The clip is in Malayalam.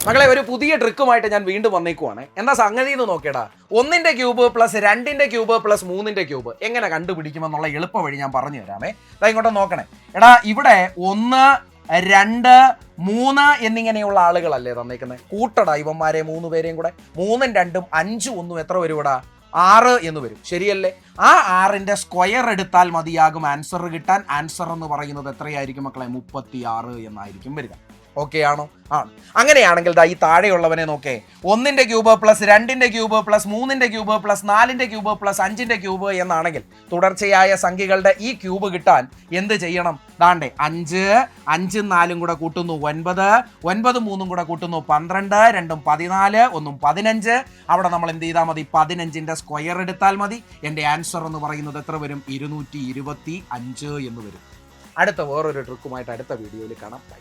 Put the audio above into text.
മകളെ ഒരു പുതിയ ട്രിക്കുമായിട്ട് ഞാൻ വീണ്ടും വന്നേക്കുവാണ്. എന്താ സംഗതി എന്ന് നോക്കിയടാ. 1ന്റെ ക്യൂബ് പ്ലസ് 2ന്റെ ക്യൂബ് പ്ലസ് 3ന്റെ ക്യൂബ് എങ്ങനെ കണ്ടുപിടിക്കുമെന്നുള്ള എളുപ്പ വഴി ഞാൻ പറഞ്ഞു തരാമേ. ഇതാ ഇങ്ങോട്ട് നോക്കണേ. എടാ ഇവിടെ 1, 2, 3 എന്നിങ്ങനെയുള്ള ആളുകളല്ലേ തന്നേക്കുന്നത്. കൂട്ടടാ ഇവന്മാരെ 3 പേരെയും കൂടെ. 3ഉം 2ഉം 5ഉം 1ഉം എത്ര വരുവടാ? 6 എന്ന് വരും. ശരിയല്ലേ? ആ 6ന്റെ സ്ക്വയർ എടുത്താൽ മതിയാകും ആൻസർ കിട്ടാൻ. ആൻസർ എന്ന് പറയുന്നത് എത്രയായിരിക്കും മക്കളെ? 36 എന്നായിരിക്കും വരിക. ഓക്കെ ആണോ? ആണ്. അങ്ങനെയാണെങ്കിൽ ദാ ഈ താഴെയുള്ളവനെ നോക്കേ. 1ന്റെ ക്യൂബ് പ്ലസ് 2ന്റെ ക്യൂബ് പ്ലസ് 3ന്റെ ക്യൂബ് പ്ലസ് 4ന്റെ ക്യൂബ് പ്ലസ് 5ന്റെ ക്യൂബ് എന്നാണെങ്കിൽ തുടർച്ചയായ സംഖ്യകളുടെ ഈ ക്യൂബ് കിട്ടാൻ എന്ത് ചെയ്യണം? ദാണ്ടേ 5, 5ഉം 4ഉം കൂടെ കൂട്ടുന്നു 9, 9ഉം 3ഉം കൂടെ കൂട്ടുന്നു 12, 2ഉം 14, 1ഉം 15. അവിടെ നമ്മൾ എന്ത് ചെയ്താൽ മതി? 15ന്റെ സ്ക്വയർ എടുത്താൽ മതി. എൻ്റെ ആൻസർ എന്ന് പറയുന്നത് എത്ര വരും? 225 എന്ന് വരും. അടുത്ത വേറൊരു ട്രിക്കുമായിട്ട് അടുത്ത വീഡിയോയിൽ കാണാം. ബൈ.